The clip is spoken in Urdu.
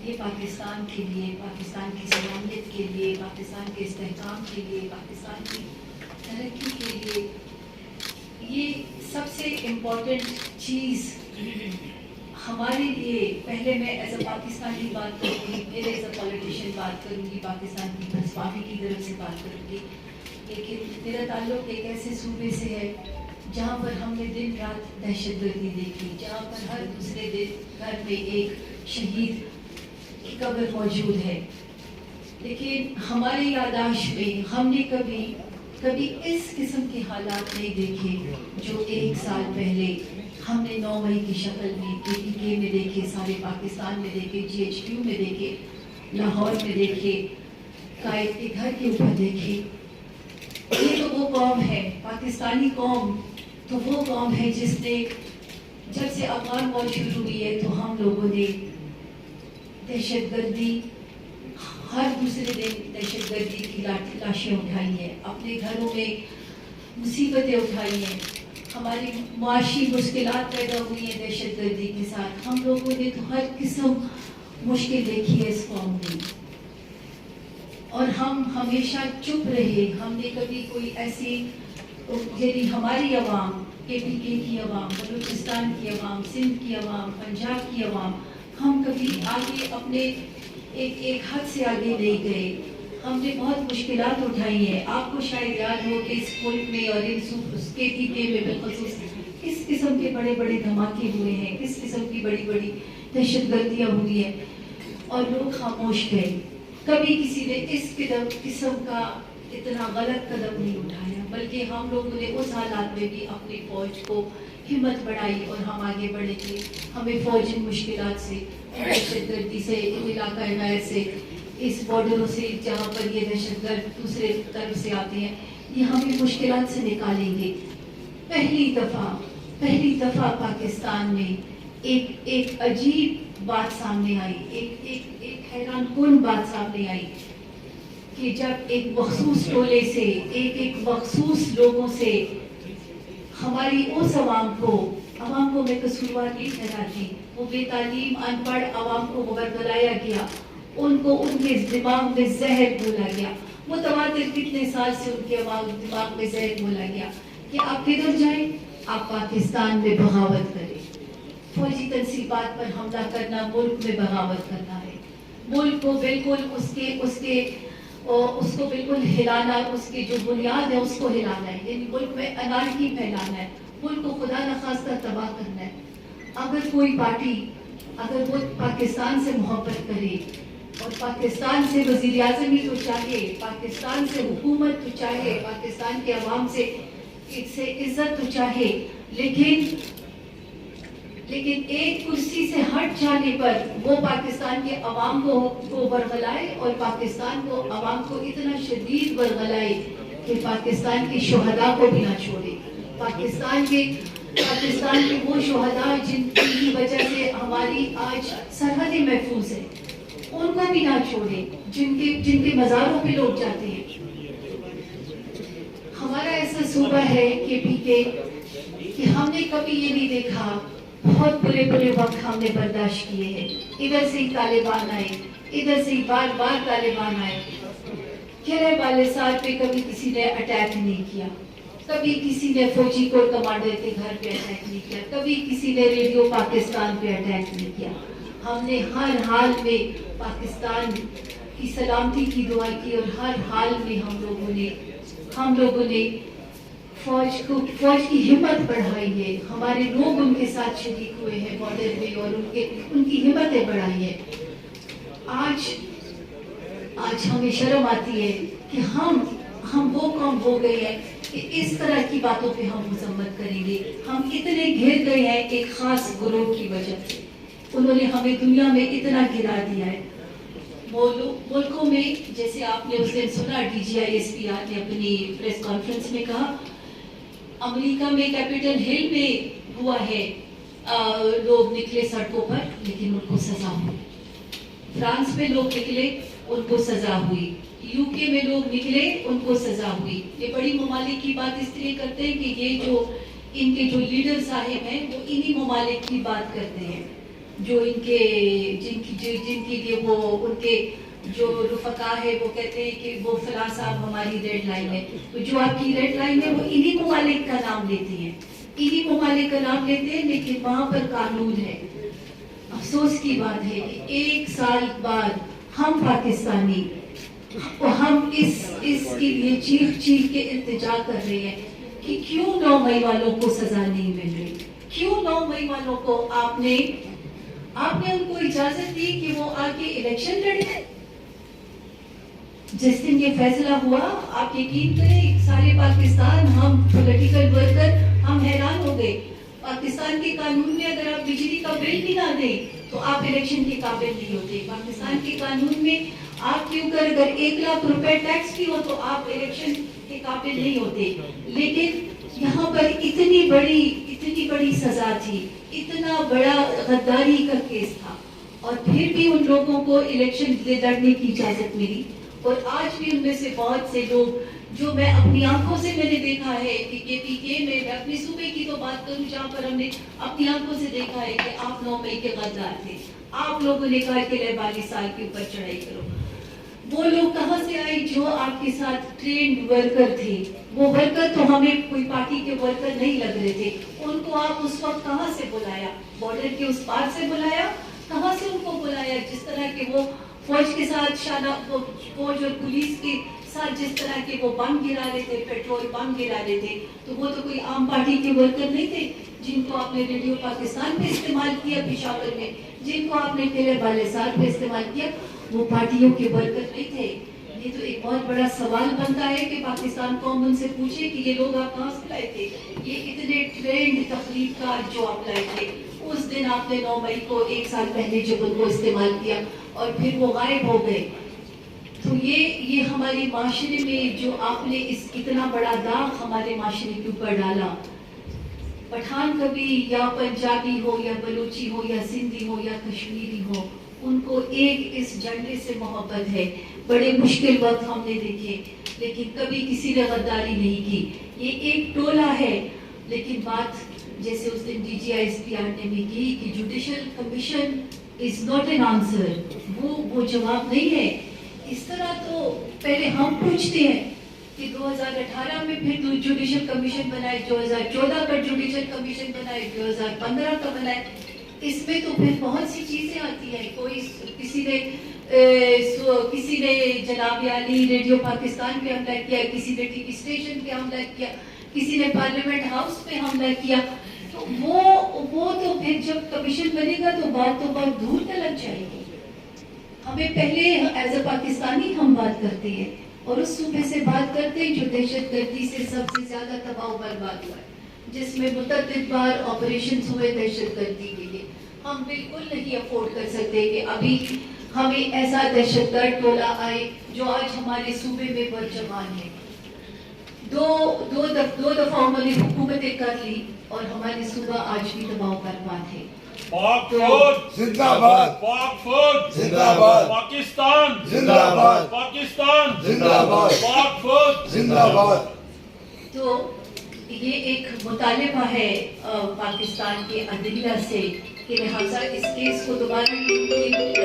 یہ پاکستان کے لیے، پاکستان کی سلامت کے لیے، پاکستان کے استحکام کے لیے، پاکستان کی ترقی کے لیے یہ سب سے امپورٹنٹ چیز ہمارے لیے. پہلے میں ایز اے پاکستانی بات کروں گی، پھر ایز اے پولیٹیشین بات کروں گی، پاکستان پیپلز پارٹی کی طرف سے بات کروں گی. لیکن میرا تعلق ایک ایسے صوبے سے ہے جہاں پر ہم نے دن رات دہشت گردی دیکھی، جہاں پر ہر دوسرے دن گھر میں ایک شہید کی قبر موجود ہے. لیکن ہماری یادداشت میں ہم نے کبھی اس قسم کے حالات نہیں دیکھے جو 1 سال پہلے ہم نے 9 مئی کی شکل میں KPK میں دیکھے، سارے پاکستان میں دیکھے، GHQ میں دیکھے، لاہور میں دیکھے، قائد کے گھر کے اوپر دیکھے. یہ تو وہ قوم ہے، پاکستانی قوم تو وہ قوم ہے جس نے جب سے افغان وار شروع ہوئی ہے تو ہم لوگوں نے دہشت گردی ہر دوسرے دن دہشت گردی کی لاشیں اٹھائی ہیں، اپنے گھروں میں مصیبتیں اٹھائی ہیں، ہماری معاشی مشکلات پیدا ہوئی ہیں دہشت گردی کے ساتھ. ہم لوگوں نے تو ہر قسم مشکل دیکھی ہے اس قوم میں، اور ہم ہمیشہ چپ رہے. ہم نے کبھی کوئی ایسی، یعنی ہماری عوام، KPK کی عوام، بلوچستان کی عوام، سندھ کی عوام، پنجاب کی عوام، ہم کبھی آگے اپنے ایک حد سے آگے نہیں گئے. ہم نے بہت مشکلات اٹھائی ہیں. آپ کو شاید یاد ہو کہ اس ملک میں اور اس KPK میں بالخصوص کس قسم کے بڑے بڑے دھماکے ہوئے ہیں، کس قسم کی بڑی بڑی دہشت گردیاں ہوئی ہیں، اور لوگ خاموش گئے. کبھی کسی نے اس قسم کا اتنا غلط قدم نہیں اٹھایا، بلکہ ہم لوگوں نے اس حالات میں بھی اپنی فوج کو ہمت بڑھائی اور ہم آگے بڑھے تھے. ہمیں فوج ان مشکلات سے، دہشت گردی سے، ان علاقۂ غیر سے، اس بارڈروں سے جہاں پر یہ دہشت گرد دوسرے طرف سے آتے ہیں، یہ ہمیں مشکلات سے نکالیں گے. پہلی دفعہ پاکستان میں ایک عجیب بات سامنے آئی، ایک حیران کن بات سامنے آئی کہ جب ایک مخصوص ٹولے سے، ایک مخصوص لوگوں سے ہماری اس عوام کو میں قصوروار نہیں ٹھہراتی، وہ بے تعلیم ان پڑھ عوام کو برگلایا گیا، ان کو ان کے دماغ میں زہر گھولا گیا. متواتر کتنے سال سے ان کے دماغ میں زہر گھولا گیا کہ آپ کدھر جائیں، آپ پاکستان میں بغاوت کریں. فوجی تنصیبات پر حملہ کرنا ملک میں بغاوت کرنا ہے، ملک کو بالکل اس کو بالکل ہلانا، اس کی جو بنیاد ہے اس کو ہلانا ہے، یعنی ملک میں انارکی پھیلانا ہے، ملک کو خدا نخواستہ تباہ کرنا ہے. اگر کوئی پارٹی، اگر وہ پاکستان سے محبت کرے اور پاکستان سے وزیر اعظم ہی تو چاہے، پاکستان سے حکومت تو چاہے، پاکستان کے عوام سے عزت تو چاہے، لیکن ایک کرسی سے ہٹ جانے پر وہ پاکستان کے عوام کو برگلائے، اور پاکستان کو عوام کو اتنا شدید برگلائے کہ پاکستان کے شہداء کو بھی نہ چھوڑے. پاکستان کے وہ شہداء جن کی وجہ سے ہماری آج سرحدیں محفوظ ہیں، ان کو بھی نہ چھوڑے، جن کے مزاروں پہ لوگ جاتے ہیں. ہمارا ایسا صوبہ ہے KPK کہ ہم نے کبھی یہ نہیں دیکھا، بہت برے وقت ہم نے برداشت کیے ہیں. ادھر سے ہی طالبان آئے، ادھر سے ہی بار طالبان آئے. کیرے بالسار پہ کبھی کسی نے اٹیک نہیں کیا، کبھی کسی نے فوجی کور کمانڈر کے گھر پہ اٹیک نہیں کیا، کبھی کسی نے ریڈیو پاکستان پہ اٹیک نہیں کیا. ہم نے ہر حال میں پاکستان کی سلامتی کی دعا کی، اور ہر حال میں ہم لوگوں نے فوج کی ہمت بڑھائی ہے. ہمارے لوگ ان کے ساتھ شریک ہوئے ہیں بارڈر میں، اور ان کی ہمتیں بڑھائی ہیں. آج ہمیں شرم آتی ہے کہ ہم وہ قوم ہو گئے ہیں کہ اس طرح کی باتوں پہ ہم مذمت کریں گے. ہم اتنے گھر گئے ہیں ایک خاص گروہ کی وجہ سے، انہوں نے ہمیں دنیا میں اتنا گرا دیا ہے. ملکوں میں، جیسے آپ نے اس دن سنا DGISPR نے اپنی پریس کانفرنس میں کہا، امریکہ میں کیپٹل ہل میں ہوا ہے، لوگ نکلے سڑکوں پر لیکن ان کو سزا ہوئی. فرانس میں لوگ نکلے، ان کو سزا ہوئی. UK میں لوگ نکلے، ان کو سزا ہوئی. یہ بڑی ممالک کی بات اس لیے کرتے ہیں کہ یہ جو ان کے جو لیڈر صاحب ہیں وہ انہی ممالک کی بات کرتے ہیں. جو جن کے لیے وہ ان کے جو رفقا ہے وہ کہتے ہیں کہ وہ فلاں صاحب ہماری ریڈ لائن ہے، تو جو آپ کی ریڈ لائن ہے وہ انہی ممالک کا نام لیتے ہیں، انہی ممالک کا نام لیتے ہیں، لیکن وہاں پر قانون ہے۔ افسوس کی بات ہے کہ 1 سال بعد ہم پاکستانی ہم اس کے لیے چیخ کے التجا کر رہے ہیں کہ کیوں 9 مئی والوں کو سزا نہیں مل رہی، کیوں 9 مئی والوں کو آپ نے ان کو اجازت دی کہ وہ آ کے الیکشن لڑیں۔ جس دن یہ فیصلہ ہوا، آپ یقین کریں سارے پاکستان، ہم پولیٹیکل ورکر ہم حیران ہو گئے۔ پاکستان کے قانون میں اگر آپ بجلی کا بل بھی نہ دیں تو آپ الیکشن کے قابل نہیں ہوتے۔ پاکستان کے قانون میں آپ کے اوپر اگر 1 لاکھ روپے ٹیکس بھی ہو تو آپ الیکشن کے قابل نہیں ہوتے، لیکن یہاں پر اتنی بڑی سزا تھی، اتنا بڑا غداری کا کیس تھا، اور پھر بھی ان لوگوں کو الیکشن لڑنے کی اجازت ملی۔ اور آج بھی ان میں سے بہت سے لوگ جو میں اپنی آنکھوں سے میں نے دیکھا ہے کہ KPK میں اپنے صوبے کی تو بات کروں جہاں پر ہم نے اپنی آنکھوں سے دیکھا ہے کہ آپ 9 مئی کے غدار تھے، آپ لوگوں نے کہا کہ 42 سال کے اوپر چڑھائی کرو۔ وہ لوگ کہاں سے آئے جو آپ کے ساتھ ٹرینڈ ورکر تھے؟ وہ ورکر تو ہمیں کوئی پارٹی کے ورکر نہیں لگ رہے تھے، ان کو آپ اس وقت کہاں سے بلایا؟ بارڈر کے اس پار سے بلایا؟ کہاں سے ان کو بلایا؟ جس طرح کہ وہ فوج کے ساتھ فوج اور پولیس کے ساتھ جس طرح کے وہ بم گرا رہے تھے، پیٹرول بم گرا رہے تھے، تو وہ تو کوئی عام پارٹی کے ورکر نہیں تھے جن کو آپ نے ریڈیو پاکستان پہ استعمال کیا پشاور میں، جن کو آپ نے قلعہ بالسار پہ استعمال کیا، وہ پارٹیوں کے ورکر نہیں تھے۔ یہ تو ایک بہت بڑا سوال بنتا ہے کہ پاکستان قوم ان سے پوچھے کہ یہ لوگ آپ کہاں سے لائے تھے؟ یہ اتنے ٹرینڈ تقریب کار جو آپ لائے تھے، اس دن آپ نے 9 مئی کو 1 سال پہلے جب ان کو استعمال کیا اور پھر وہ غائب ہو گئے، تو یہ ہمارے معاشرے میں جو آپ نے اس اتنا بڑا داغ ہمارے معاشرے کے اوپر ڈالا۔ پٹھان کبھی یا پنجابی ہو یا بلوچی ہو یا سندھی ہو یا کشمیری ہو، ان کو ایک اس جھنڈے سے محبت ہے۔ بڑے مشکل وقت ہم نے دیکھے لیکن کبھی کسی نے غداری نہیں کی۔ یہ ایک ٹولہ ہے، لیکن بات جیسے اس دن DGISP نے بھی کی کہ judicial commission is not an answer, وہ جواب نہیں ہے۔ اس طرح تو پہلے ہم پوچھتے ہیں کہ 2018 میں پھر جوڈیشل کمیشن بنائے، 2014 کا جوڈیشل کمیشن بنائے، 2015 کا بنائے، اس میں تو پھر بہت سی چیزیں آتی ہیں۔ کسی نے جناب عالی ریڈیو پاکستان پہ حملہ کیا، کسی نے TV اسٹیشن پہ حملہ کیا، کسی نے پارلیمنٹ ہاؤس پہ حملہ کیا، تو وہ تو پھر جب کمیشن بنے گا تو بات تو بہت دور تلک جائے گی۔ ہمیں پہلے ایز اے پاکستانی ہم بات کرتے ہیں اور اس صوبے سے بات کرتے ہیں جو دہشت گردی سے سب سے زیادہ تباہ و برباد ہوا ہے، جس میں متعدد بار آپریشنز ہوئے دہشت گردی کے لیے۔ ہم بالکل نہیں افورڈ کر سکتے کہ ابھی ہمیں ایسا دہشت گرد ٹولہ آئے جو آج ہمارے صوبے میں برجمان ہے۔ دو دفعہ انہوں نے حکومتیں کر لی اور ہمارے صوبہ آج بھی تباہ و برباد ہے۔ پاک فوج زندہ باد، پاک فوج زندہ باد، پاکستان زندہ باد، پاکستان زندہ باد، پاک فوج زندہ باد۔ تو یہ ایک مطالبہ ہے پاکستان کے عدلیہ سے کہ لہٰذا اس کیس کو دوبارہ